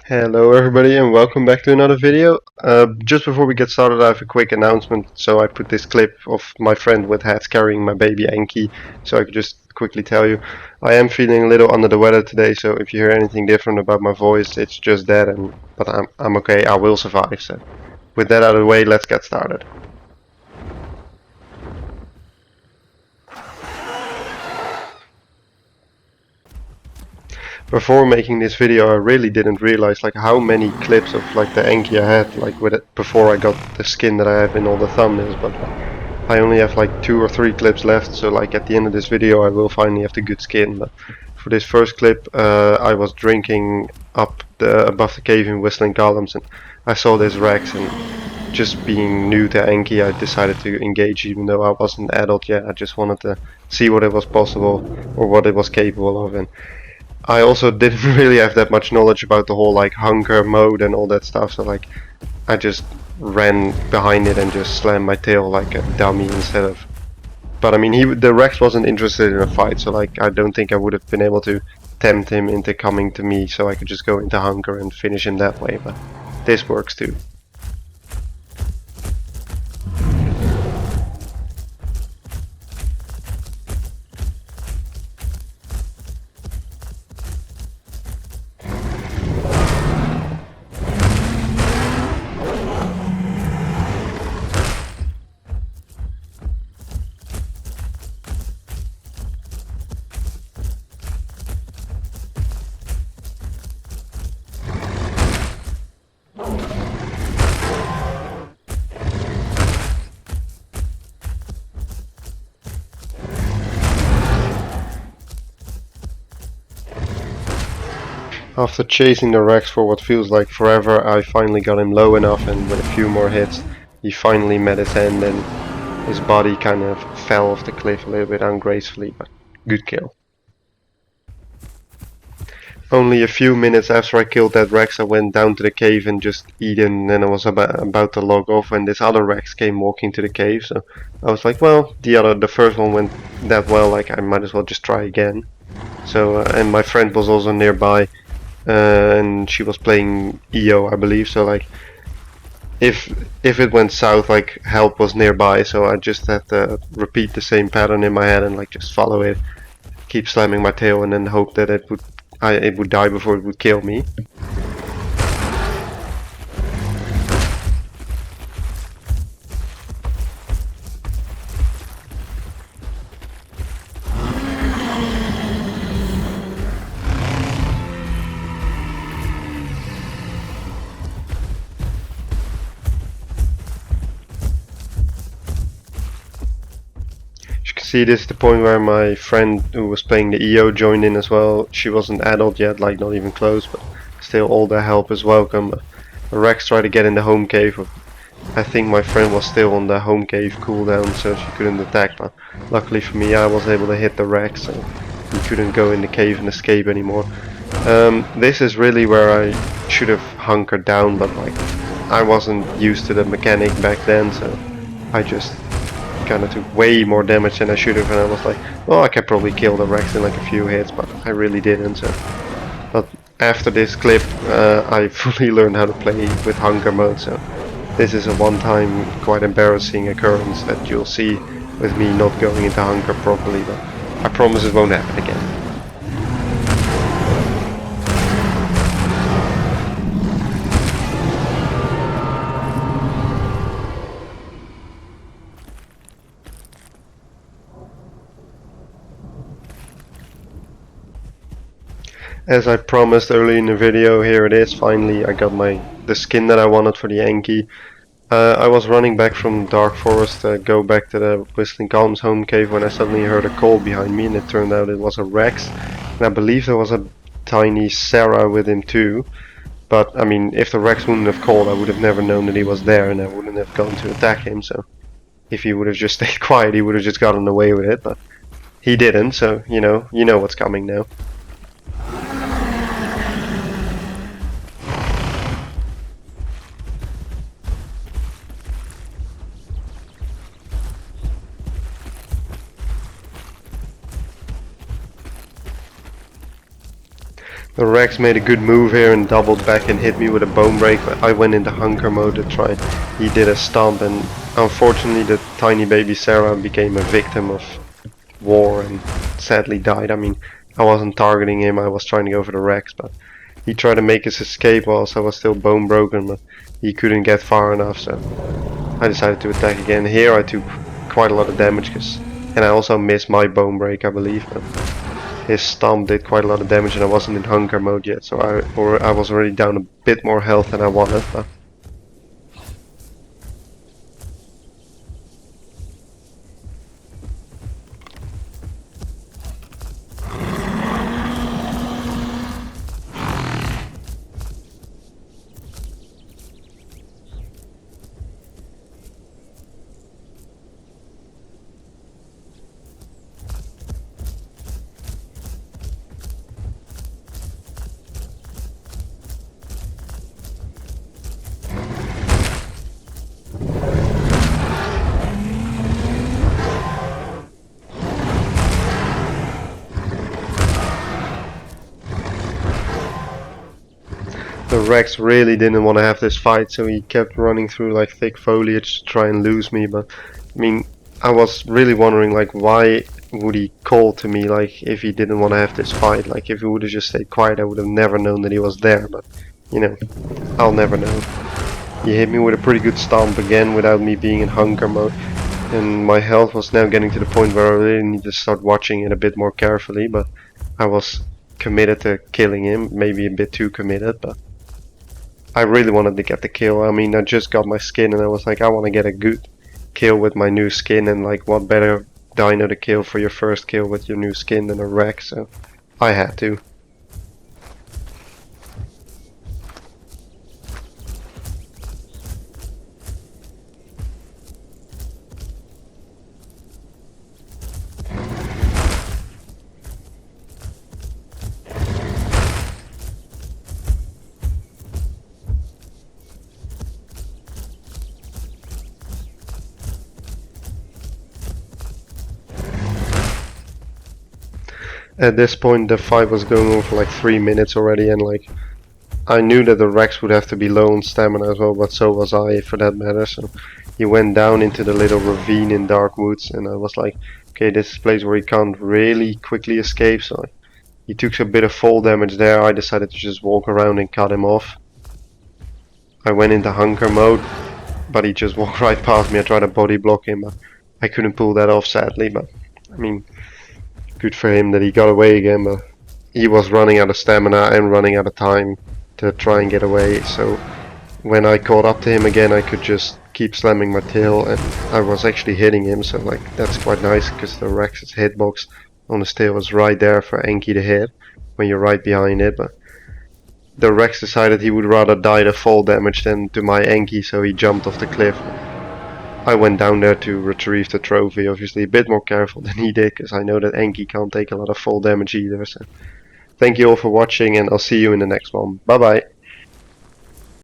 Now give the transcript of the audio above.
Hello everybody and welcome back to another video. Just before we get started, I have a quick announcement. So I put this clip of my friend with hats carrying my baby Anky, so I could just quickly tell you I am feeling a little under the weather today, so if you hear anything different about my voice, it's just that, but I'm okay, I will survive. So with that out of the way, let's get started. Before making this video, I really didn't realize like how many clips of like the Anky I had like with it before I got the skin that I have in all the thumbnails, but I only have like 2 or 3 clips left, so like at the end of this video I will finally have the good skin. But for this first clip, I was drinking up above the cave in Whistling Columns, and I saw this Rex, and just being new to Anky, I decided to engage even though I wasn't adult yet. I just wanted to see what it was possible or what it was capable of, and I also didn't really have that much knowledge about the whole like hunker mode and all that stuff, so like I just ran behind it and just slammed my tail like a dummy instead of. But I mean, the Rex wasn't interested in a fight, so like I don't think I would have been able to tempt him into coming to me, so I could just go into hunker and finish him that way. But this works too. After chasing the Rex for what feels like forever, I finally got him low enough, and with a few more hits, he finally met his end, and his body kind of fell off the cliff a little bit ungracefully, but good kill. Only a few minutes after I killed that Rex, I went down to the cave and just eaten, and I was about to log off when this other Rex came walking to the cave, so I was like, well, the first one went that well, like I might as well just try again. So, and my friend was also nearby, and she was playing EO, I believe, so like, if it went south, like help was nearby, so I just had to repeat the same pattern in my head and like just follow it, keep slamming my tail, and then hope that it would die before it would kill me. See, this is the point where my friend who was playing the EO joined in as well. She wasn't adult yet, like not even close, but still all the help is welcome. Rex tried to get in the home cave, but I think my friend was still on the home cave cooldown, so she couldn't attack, but luckily for me I was able to hit the Rex, so he couldn't go in the cave and escape anymore. This is really where I should have hunkered down, but like I wasn't used to the mechanic back then, so I just kind of took way more damage than I should have, and I was like, well, I could probably kill the Rex in like a few hits, but I really didn't. So, but after this clip, I fully learned how to play with hunker mode. So this is a one-time, quite embarrassing occurrence that you'll see with me not going into hunker properly, but I promise it won't happen again. As I promised early in the video, here it is. Finally, I got the skin that I wanted for the Anky. I was running back from Dark Forest to go back to the Whistling Columns home cave when I suddenly heard a call behind me, and it turned out it was a Rex. And I believe there was a tiny Sarah with him too. But I mean, if the Rex wouldn't have called, I would have never known that he was there, and I wouldn't have gone to attack him. So if he would have just stayed quiet, he would have just gotten away with it. But he didn't. So you know what's coming now. The Rex made a good move here and doubled back and hit me with a bone break, but I went into hunker mode to try. He did a stomp, and unfortunately the tiny baby Sarah became a victim of war and sadly died. I mean, I wasn't targeting him, I was trying to go for the Rex, but he tried to make his escape whilst I was still bone broken, but he couldn't get far enough, so I decided to attack again. Here I took quite a lot of damage, and I also missed my bone break, I believe, but his stomp did quite a lot of damage and I wasn't in hunker mode yet, so I was already down a bit more health than I wanted. But the Rex really didn't want to have this fight, so he kept running through like thick foliage to try and lose me. But I mean, I was really wondering like why would he call to me like if he didn't want to have this fight. Like if he would have just stayed quiet, I would have never known that he was there. But you know, I'll never know. He hit me with a pretty good stomp again without me being in hunker mode, and my health was now getting to the point where I really need to start watching it a bit more carefully. But I was committed to killing him, maybe a bit too committed, but I really wanted to get the kill. I mean, I just got my skin and I was like, I want to get a good kill with my new skin, and like what better dino to kill for your first kill with your new skin than a Rex, so I had to. At this point the fight was going on for like 3 minutes already, and like I knew that the Rex would have to be low on stamina as well, but so was I for that matter. So he went down into the little ravine in Dark Woods, and I was like, okay, this is a place where he can't really quickly escape, so he took a bit of fall damage there. I decided to just walk around and cut him off. I went into hunker mode, but he just walked right past me. I tried to body block him, but I couldn't pull that off sadly. But I mean, good for him that he got away again, but he was running out of stamina and running out of time to try and get away, so when I caught up to him again I could just keep slamming my tail, and I was actually hitting him, so like that's quite nice because the Rex's hitbox on his tail was right there for Anky to hit when you're right behind it. But the Rex decided he would rather die to fall damage than to my Anky, so he jumped off the cliff. I went down there to retrieve the trophy, obviously a bit more careful than he did, because I know that Anky can't take a lot of fall damage either. So thank you all for watching, and I'll see you in the next one. Bye bye.